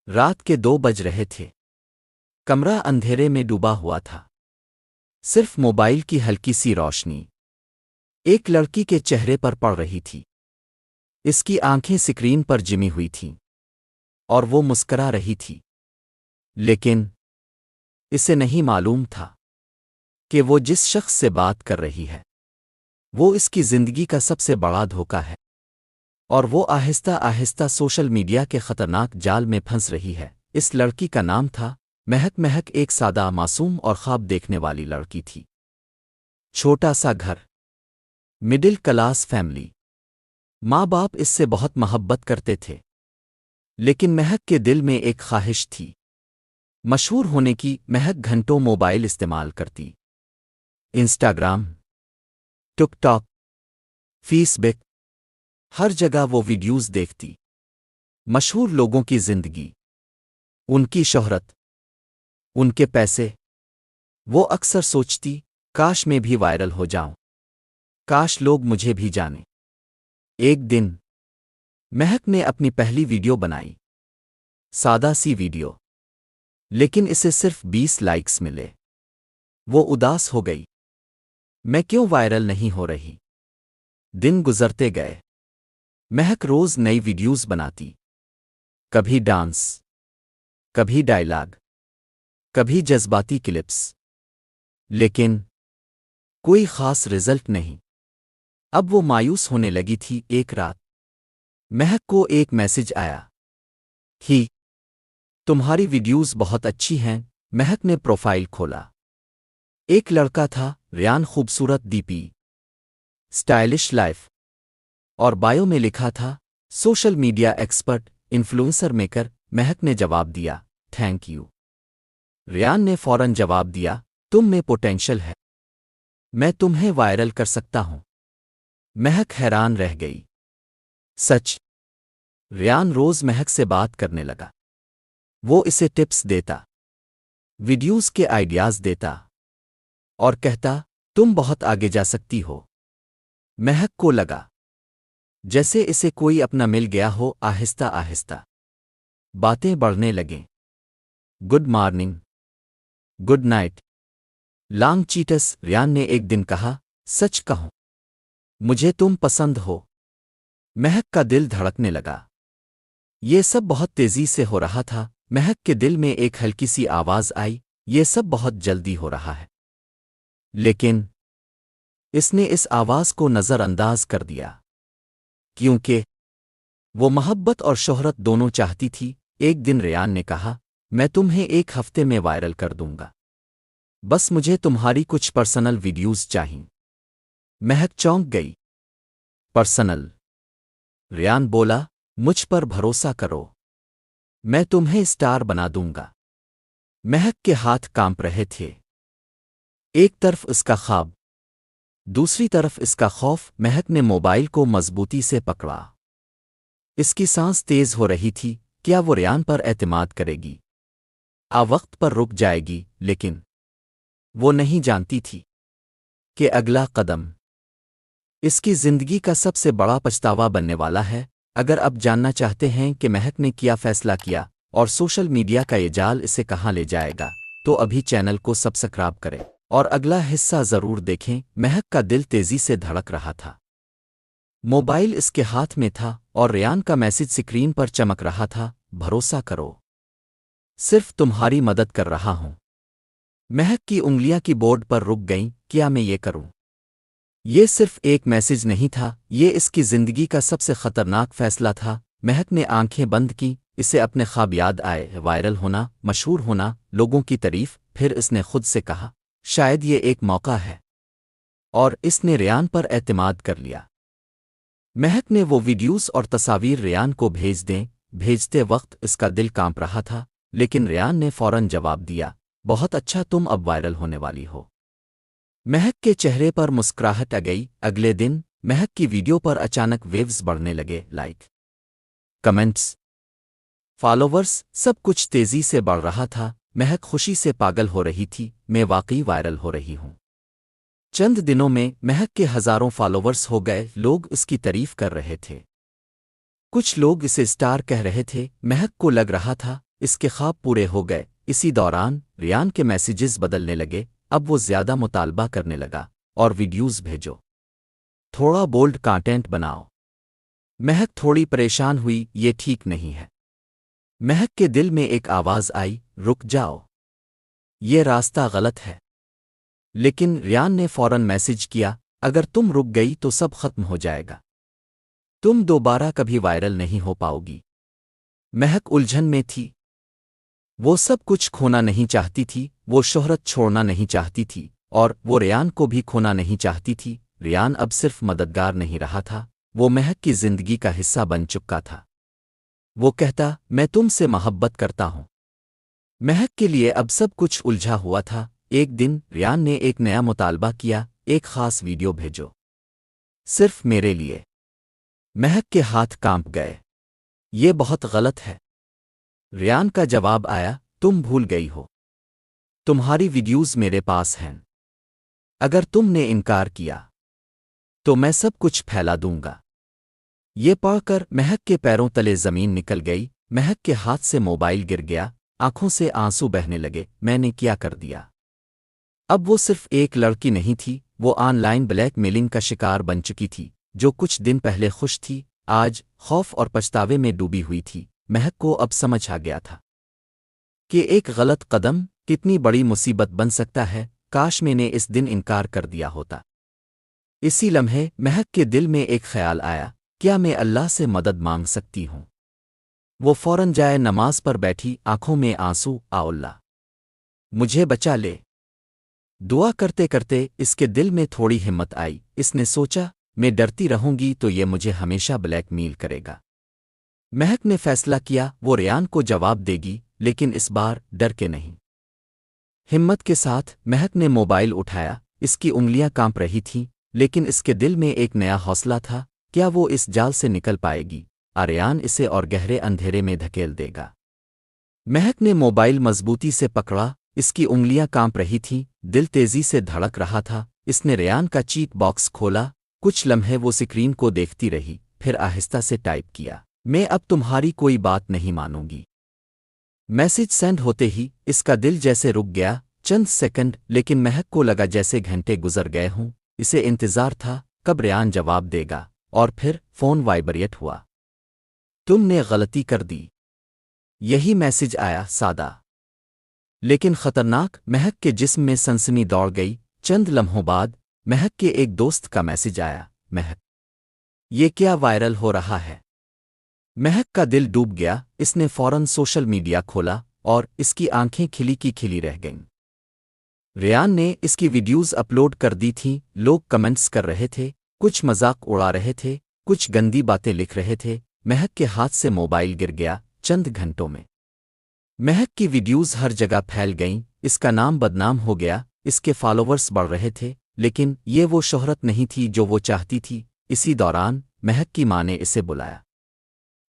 رات کے 2 بج رہے تھے۔ کمرہ اندھیرے میں ڈوبا ہوا تھا، صرف موبائل کی ہلکی سی روشنی ایک لڑکی کے چہرے پر پڑ رہی تھی۔ اس کی آنکھیں سکرین پر جمی ہوئی تھیں اور وہ مسکرا رہی تھی، لیکن اسے نہیں معلوم تھا کہ وہ جس شخص سے بات کر رہی ہے وہ اس کی زندگی کا سب سے بڑا دھوکہ ہے، اور وہ آہستہ آہستہ سوشل میڈیا کے خطرناک جال میں پھنس رہی ہے۔ اس لڑکی کا نام تھا مہک۔ مہک ایک سادہ، معصوم اور خواب دیکھنے والی لڑکی تھی۔ چھوٹا سا گھر، مڈل کلاس فیملی، ماں باپ اس سے بہت محبت کرتے تھے، لیکن مہک کے دل میں ایک خواہش تھی مشہور ہونے کی۔ مہک گھنٹوں موبائل استعمال کرتی، انسٹاگرام، ٹک ٹاک، فیس بک، ہر جگہ وہ ویڈیوز دیکھتی، مشہور لوگوں کی زندگی، ان کی شہرت، ان کے پیسے۔ وہ اکثر سوچتی، کاش میں بھی وائرل ہو جاؤں، کاش لوگ مجھے بھی جانیں۔ ایک دن مہک نے اپنی پہلی ویڈیو بنائی، سادہ سی ویڈیو، لیکن اسے صرف 20 لائکس ملے۔ وہ اداس ہو گئی، میں کیوں وائرل نہیں ہو رہی؟ دن گزرتے گئے، مہک روز نئی ویڈیوز بناتی، کبھی ڈانس، کبھی ڈائلاگ، کبھی جذباتی کلپس، لیکن کوئی خاص رزلٹ نہیں۔ اب وہ مایوس ہونے لگی تھی۔ ایک رات مہک کو ایک میسج آیا، ہی تمہاری ویڈیوز بہت اچھی ہیں۔ مہک نے پروفائل کھولا، ایک لڑکا تھا، ریان، خوبصورت ڈی پی، سٹائلش لائف، اور بایو میں لکھا تھا social media expert, influencer maker. مہک نے جواب دیا، تھینک یو۔ ریان نے فوراً جواب دیا، تم میں پوٹینشل ہے، میں تمہیں وائرل کر سکتا ہوں۔ مہک حیران رہ گئی، سچ؟ ریان روز مہک سے بات کرنے لگا، وہ اسے ٹپس دیتا، ویڈیوز کے آئیڈیاز دیتا، اور کہتا تم بہت آگے جا سکتی ہو۔ مہک کو لگا جیسے اسے کوئی اپنا مل گیا ہو۔ آہستہ آہستہ باتیں بڑھنے لگیں، good morning, good night, long chats. Rayan نے ایک دن کہا، سچ کہوں مجھے تم پسند ہو۔ مہک کا دل دھڑکنے لگا۔ یہ سب بہت تیزی سے ہو رہا تھا۔ مہک کے دل میں ایک ہلکی سی آواز آئی، یہ سب بہت جلدی ہو رہا ہے، لیکن اس نے اس آواز کو نظر انداز کر دیا، کیونکہ وہ محبت اور شہرت دونوں چاہتی تھی۔ ایک دن ریان نے کہا، میں تمہیں 1 ہفتے میں وائرل کر دوں گا، بس مجھے تمہاری کچھ پرسنل ویڈیوز چاہئیں۔ مہک چونک گئی، پرسنل؟ ریان بولا، مجھ پر بھروسہ کرو، میں تمہیں اسٹار بنا دوں گا۔ مہک کے ہاتھ کانپ رہے تھے، ایک طرف اس کا خواب، دوسری طرف اس کا خوف۔ مہک نے موبائل کو مضبوطی سے پکڑا، اس کی سانس تیز ہو رہی تھی۔ کیا وہ ریان پر اعتماد کرے گی؟ وقت پر رک جائے گی؟ لیکن وہ نہیں جانتی تھی کہ اگلا قدم اس کی زندگی کا سب سے بڑا پچھتاوا بننے والا ہے۔ اگر اب جاننا چاہتے ہیں کہ مہک نے کیا فیصلہ کیا اور سوشل میڈیا کا یہ جال اسے کہاں لے جائے گا، تو ابھی چینل کو سبسکرائب کریں اور اگلا حصہ ضرور دیکھیں۔ مہک کا دل تیزی سے دھڑک رہا تھا، موبائل اس کے ہاتھ میں تھا اور ریان کا میسج سکرین پر چمک رہا تھا، بھروسہ کرو، صرف تمہاری مدد کر رہا ہوں۔ مہک کی انگلیاں کی بورڈ پر رک گئیں، کیا میں یہ کروں؟ یہ صرف ایک میسج نہیں تھا، یہ اس کی زندگی کا سب سے خطرناک فیصلہ تھا۔ مہک نے آنکھیں بند کی، اسے اپنے خواب یاد آئے، وائرل ہونا، مشہور ہونا، لوگوں کی تعریف۔ پھر اس نے خود سے کہا، شاید یہ ایک موقع ہے، اور اس نے ریان پر اعتماد کر لیا۔ مہک نے وہ ویڈیوز اور تصاویر ریان کو بھیجتے وقت اس کا دل کانپ رہا تھا، لیکن ریان نے فوراً جواب دیا، بہت اچھا، تم اب وائرل ہونے والی ہو۔ مہک کے چہرے پر مسکراہٹ آ گئی۔ اگلے دن مہک کی ویڈیو پر اچانک ویوز بڑھنے لگے، لائک، کمنٹس، فالوورز، سب کچھ تیزی سے بڑھ رہا تھا۔ مہک خوشی سے پاگل ہو رہی تھی، میں واقعی وائرل ہو رہی ہوں۔ چند دنوں میں مہک کے ہزاروں فالوورز ہو گئے، لوگ اس کی تعریف کر رہے تھے، کچھ لوگ اسے اسٹار کہہ رہے تھے۔ مہک کو لگ رہا تھا اس کے خواب پورے ہو گئے۔ اسی دوران ریان کے میسیجز بدلنے لگے، اب وہ زیادہ مطالبہ کرنے لگا، اور ویڈیوز بھیجو، تھوڑا بولڈ کانٹینٹ بناؤ۔ مہک تھوڑی پریشان ہوئی، یہ ٹھیک نہیں ہے۔ مہک کے دل میں ایک آواز آئی، رک جاؤ، یہ راستہ غلط ہے۔ لیکن ریان نے فوراً میسج کیا، اگر تم رک گئی تو سب ختم ہو جائے گا، تم دوبارہ کبھی وائرل نہیں ہو پاؤ گی۔ مہک الجھن میں تھی، وہ سب کچھ کھونا نہیں چاہتی تھی، وہ شہرت چھوڑنا نہیں چاہتی تھی، اور وہ ریان کو بھی کھونا نہیں چاہتی تھی۔ ریان اب صرف مددگار نہیں رہا تھا، وہ مہک کی زندگی کا حصہ بن چکا تھا۔ وہ کہتا، میں تم سے محبت کرتا ہوں۔ مہک کے لیے اب سب کچھ الجھا ہوا تھا۔ ایک دن ریان نے ایک نیا مطالبہ کیا، ایک خاص ویڈیو بھیجو، صرف میرے لیے۔ مہک کے ہاتھ کانپ گئے، یہ بہت غلط ہے۔ ریان کا جواب آیا، تم بھول گئی ہو، تمہاری ویڈیوز میرے پاس ہیں، اگر تم نے انکار کیا تو میں سب کچھ پھیلا دوں گا۔ یہ پڑھ کر مہک کے پیروں تلے زمین نکل گئی، مہک کے ہاتھ سے موبائل گر گیا، آنکھوں سے آنسو بہنے لگے۔ میں نے کیا کر دیا؟ اب وہ صرف ایک لڑکی نہیں تھی، وہ آن لائن بلیک میلنگ کا شکار بن چکی تھی۔ جو کچھ دن پہلے خوش تھی، آج خوف اور پچھتاوے میں ڈوبی ہوئی تھی۔ مہک کو اب سمجھ آ گیا تھا کہ ایک غلط قدم کتنی بڑی مصیبت بن سکتا ہے۔ کاش میں نے اس دن انکار کر دیا ہوتا۔ اسی لمحے مہک کے دل میں ایک خیال آیا، کیا میں اللہ سے مدد مانگ سکتی ہوں؟ وہ فوراً جائے نماز پر بیٹھی، آنکھوں میں آنسو، آ اللہ مجھے بچا لے۔ دعا کرتے کرتے اس کے دل میں تھوڑی ہمت آئی۔ اس نے سوچا، میں ڈرتی رہوں گی تو یہ مجھے ہمیشہ بلیک میل کرے گا۔ مہک نے فیصلہ کیا، وہ ریان کو جواب دے گی، لیکن اس بار ڈر کے نہیں۔ ہمت کے ساتھ مہک نے موبائل اٹھایا، اس کی انگلیاں کانپ رہی تھیں، لیکن اس کے دل میں ایک نیا حوصلہ تھا، کیا وہ اس جال سے نکل پائے گی؟ ریان اسے اور گہرے اندھیرے میں دھکیل دے گا۔ مہک نے موبائل مضبوطی سے پکڑا، اس کی انگلیاں کانپ رہی تھیں، دل تیزی سے دھڑک رہا تھا۔ اس نے ریان کا چیٹ باکس کھولا، کچھ لمحے وہ سکرین کو دیکھتی رہی، پھر آہستہ سے ٹائپ کیا، میں اب تمہاری کوئی بات نہیں مانوں گی۔ میسج سینڈ ہوتے ہی اس کا دل جیسے رک گیا، چند سیکنڈ، لیکن مہک کو لگا جیسے گھنٹے گزر گئے ہوں۔ اسے انتظار تھا کب ریان جواب دے گا، اور پھر فون وائبریٹ ہوا۔ تم نے غلطی کر دی، یہی میسج آیا، سادہ لیکن خطرناک۔ مہک کے جسم میں سنسنی دوڑ گئی۔ چند لمحوں بعد مہک کے ایک دوست کا میسج آیا، مہک یہ کیا وائرل ہو رہا ہے؟ مہک کا دل ڈوب گیا، اس نے فوراً سوشل میڈیا کھولا، اور اس کی آنکھیں کھلی کی کھلی رہ گئیں۔ ریان نے اس کی ویڈیوز اپلوڈ کر دی تھیں، لوگ کمنٹس کر رہے تھے، کچھ مذاق اڑا رہے تھے، کچھ گندی باتیں لکھ رہے تھے۔ مہک کے ہاتھ سے موبائل گر گیا، چند گھنٹوں میں مہک کی ویڈیوز ہر جگہ پھیل گئیں، اس کا نام بدنام ہو گیا، اس کے فالوورز بڑھ رہے تھے، لیکن یہ وہ شہرت نہیں تھی جو وہ چاہتی تھی۔ اسی دوران مہک کی ماں نے اسے بلایا،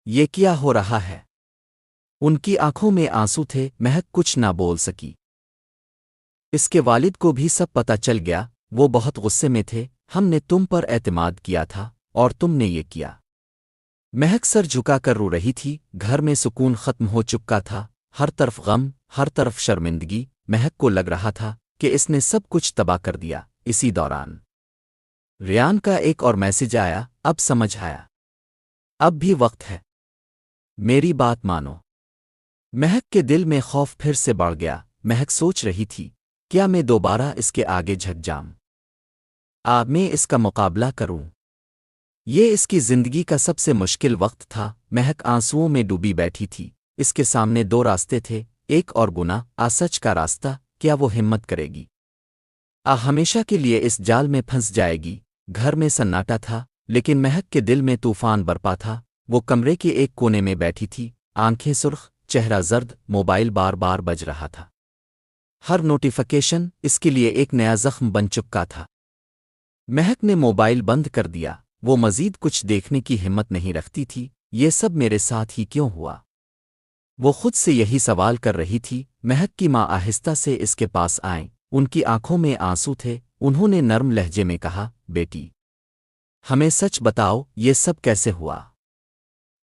یہ کیا ہو رہا ہے؟ ان کی آنکھوں میں آنسو تھے، مہک کچھ نہ بول سکی۔ اس کے والد کو بھی سب پتہ چل گیا، وہ بہت غصے میں تھے، ہم نے تم پر اعتماد کیا تھا، اور تم نے یہ کیا۔ مہک سر جھکا کر رو رہی تھی، گھر میں سکون ختم ہو چکا تھا، ہر طرف غم، ہر طرف شرمندگی۔ مہک کو لگ رہا تھا کہ اس نے سب کچھ تباہ کر دیا۔ اسی دوران ریان کا ایک اور میسج آیا، اب سمجھ آیا، اب بھی وقت ہے، میری بات مانو۔ مہک کے دل میں خوف پھر سے بڑھ گیا۔ مہک سوچ رہی تھی، کیا میں دوبارہ اس کے آگے جھک جاؤں؟ میں اس کا مقابلہ کروں؟ یہ اس کی زندگی کا سب سے مشکل وقت تھا۔ مہک آنسوؤں میں ڈوبی بیٹھی تھی، اس کے سامنے دو راستے تھے، ایک اور گناہ، سچ کا راستہ، کیا وہ ہمت کرے گی؟ ہمیشہ کے لیے اس جال میں پھنس جائے گی؟ گھر میں سناٹا تھا، لیکن مہک کے دل میں طوفان برپا تھا۔ وہ کمرے کے ایک کونے میں بیٹھی تھی، آنکھیں سرخ، چہرہ زرد، موبائل بار بار بج رہا تھا۔ ہر نوٹیفیکیشن اس کے لیے ایک نیا زخم بن چکا تھا۔ مہک نے موبائل بند کر دیا، وہ مزید کچھ دیکھنے کی ہمت نہیں رکھتی تھی۔ یہ سب میرے ساتھ ہی کیوں ہوا؟ وہ خود سے یہی سوال کر رہی تھی۔ مہک کی ماں آہستہ سے اس کے پاس آئیں، ان کی آنکھوں میں آنسو تھے۔ انہوں نے نرم لہجے میں کہا، بیٹی ہمیں سچ بتاؤ، یہ سب کیسے ہوا؟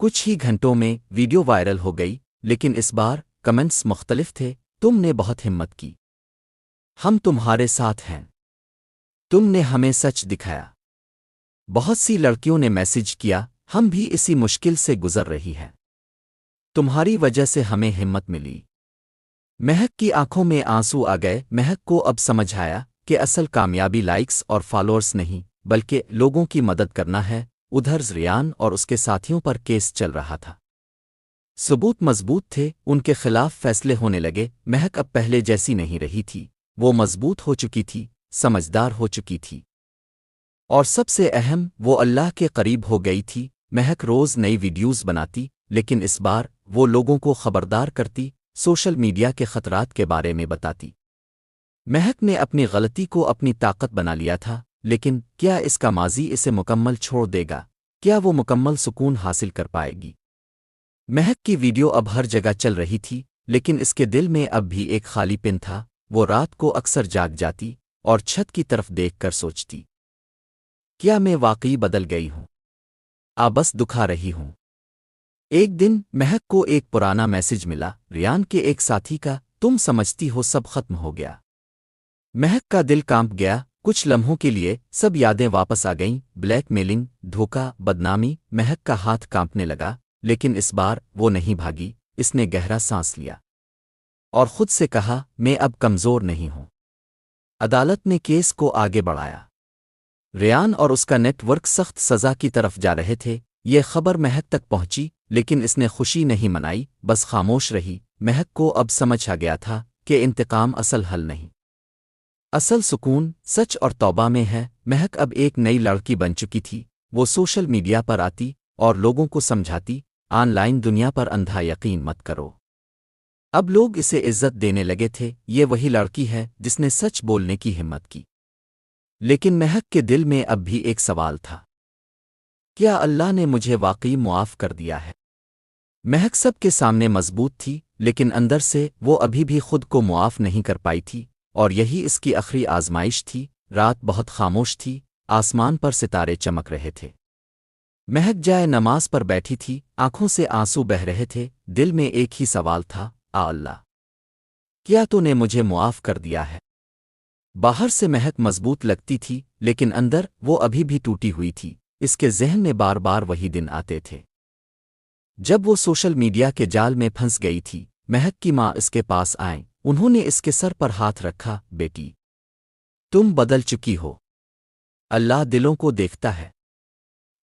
کچھ ہی گھنٹوں میں ویڈیو وائرل ہو گئی، لیکن اس بار کمنٹس مختلف تھے۔ تم نے بہت ہمت کی، ہم تمہارے ساتھ ہیں، تم نے ہمیں سچ دکھایا۔ بہت سی لڑکیوں نے میسج کیا، ہم بھی اسی مشکل سے گزر رہی ہیں، تمہاری وجہ سے ہمیں ہمت ملی۔ مہک کی آنکھوں میں آنسو آ گئے۔ مہک کو اب سمجھ آیا کہ اصل کامیابی لائکس اور فالوورز نہیں بلکہ لوگوں کی مدد کرنا ہے۔ ادھر ریان اور اس کے ساتھیوں پر کیس چل رہا تھا، ثبوت مضبوط تھے، ان کے خلاف فیصلے ہونے لگے۔ مہک اب پہلے جیسی نہیں رہی تھی، وہ مضبوط ہو چکی تھی، سمجھدار ہو چکی تھی، اور سب سے اہم وہ اللہ کے قریب ہو گئی تھی۔ مہک روز نئی ویڈیوز بناتی، لیکن اس بار وہ لوگوں کو خبردار کرتی، سوشل میڈیا کے خطرات کے بارے میں بتاتی۔ مہک نے اپنی غلطی کو اپنی طاقت بنا لیا تھا، لیکن کیا اس کا ماضی اسے مکمل چھوڑ دے گا؟ کیا وہ مکمل سکون حاصل کر پائے گی؟ مہک کی ویڈیو اب ہر جگہ چل رہی تھی، لیکن اس کے دل میں اب بھی ایک خالی پن تھا۔ وہ رات کو اکثر جاگ جاتی اور چھت کی طرف دیکھ کر سوچتی، کیا میں واقعی بدل گئی ہوں؟ بس دکھا رہی ہوں۔ ایک دن مہک کو ایک پرانا میسج ملا، ریان کے ایک ساتھی کا، تم سمجھتی ہو سب ختم ہو گیا؟ مہک کا دل کانپ گیا۔ کچھ لمحوں کے لیے سب یادیں واپس آ گئیں، بلیک میلنگ، دھوکہ، بدنامی۔ مہک کا ہاتھ کانپنے لگا، لیکن اس بار وہ نہیں بھاگی۔ اس نے گہرا سانس لیا اور خود سے کہا، میں اب کمزور نہیں ہوں۔ عدالت نے کیس کو آگے بڑھایا۔ ریان اور اس کا نیٹ ورک سخت سزا کی طرف جا رہے تھے۔ یہ خبر مہک تک پہنچی، لیکن اس نے خوشی نہیں منائی، بس خاموش رہی۔ مہک کو اب سمجھ آ گیا تھا کہ انتقام اصل حل نہیں، اصل سکون سچ اور توبہ میں ہے۔ مہک اب ایک نئی لڑکی بن چکی تھی۔ وہ سوشل میڈیا پر آتی اور لوگوں کو سمجھاتی، آن لائن دنیا پر اندھا یقین مت کرو۔ اب لوگ اسے عزت دینے لگے تھے، یہ وہی لڑکی ہے جس نے سچ بولنے کی ہمت کی۔ لیکن مہک کے دل میں اب بھی ایک سوال تھا، کیا اللہ نے مجھے واقعی معاف کر دیا ہے؟ مہک سب کے سامنے مضبوط تھی، لیکن اندر سے وہ ابھی بھی خود کو معاف نہیں کر پائی تھی، اور یہی اس کی آخری آزمائش تھی۔ رات بہت خاموش تھی، آسمان پر ستارے چمک رہے تھے۔ مہک جائے نماز پر بیٹھی تھی، آنکھوں سے آنسو بہہ رہے تھے، دل میں ایک ہی سوال تھا، اللہ، کیا تو نے مجھے معاف کر دیا ہے؟ باہر سے مہک مضبوط لگتی تھی، لیکن اندر وہ ابھی بھی ٹوٹی ہوئی تھی۔ اس کے ذہن میں بار بار وہی دن آتے تھے جب وہ سوشل میڈیا کے جال میں پھنس گئی تھی۔ مہک کی ماں اس کے پاس آئیں، انہوں نے اس کے سر پر ہاتھ رکھا، بیٹی، تم بدل چکی ہو، اللہ دلوں کو دیکھتا ہے۔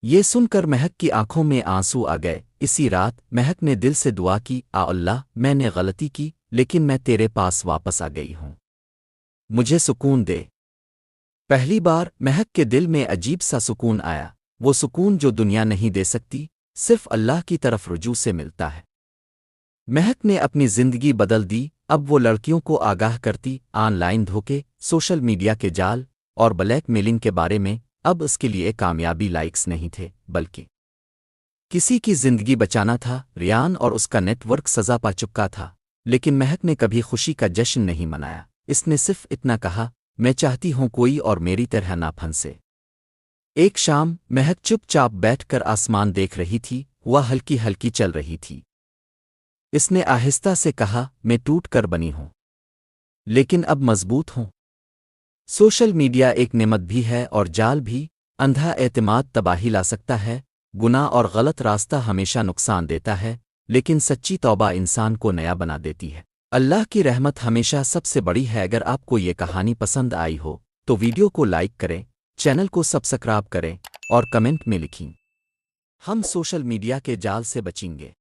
یہ سن کر مہک کی آنکھوں میں آنسو آ گئے۔ اسی رات مہک نے دل سے دعا کی، اللہ، میں نے غلطی کی، لیکن میں تیرے پاس واپس آ گئی ہوں، مجھے سکون دے۔ پہلی بار مہک کے دل میں عجیب سا سکون آیا، وہ سکون جو دنیا نہیں دے سکتی، صرف اللہ کی طرف رجوع سے ملتا ہے۔ مہک نے اپنی زندگی بدل دی۔ اب وہ لڑکیوں کو آگاہ کرتی، آن لائن دھوکے، سوشل میڈیا کے جال اور بلیک میلنگ کے بارے میں۔ اب اس کے لیے کامیابی لائکس نہیں تھے، بلکہ کسی کی زندگی بچانا تھا۔ ریان اور اس کا نیٹ ورک سزا پا چکا تھا، لیکن مہک نے کبھی خوشی کا جشن نہیں منایا۔ اس نے صرف اتنا کہا، میں چاہتی ہوں کوئی اور میری طرح نہ پھنسے۔ ایک شام مہک چپ چاپ بیٹھ کر آسمان دیکھ رہی تھی، ہوا ہلکی ہلکی چل رہی تھی۔ اس نے آہستہ سے کہا، میں ٹوٹ کر بنی ہوں، لیکن اب مضبوط ہوں۔ سوشل میڈیا ایک نعمت بھی ہے اور جال بھی۔ اندھا اعتماد تباہی لا سکتا ہے، گناہ اور غلط راستہ ہمیشہ نقصان دیتا ہے، لیکن سچی توبہ انسان کو نیا بنا دیتی ہے۔ اللہ کی رحمت ہمیشہ سب سے بڑی ہے۔ اگر آپ کو یہ کہانی پسند آئی ہو تو ویڈیو کو لائک کریں، چینل کو سبسکرائب کریں اور کمنٹ میں لکھیں۔ ہم سوشل میڈیا کے جال سے بچیں گے۔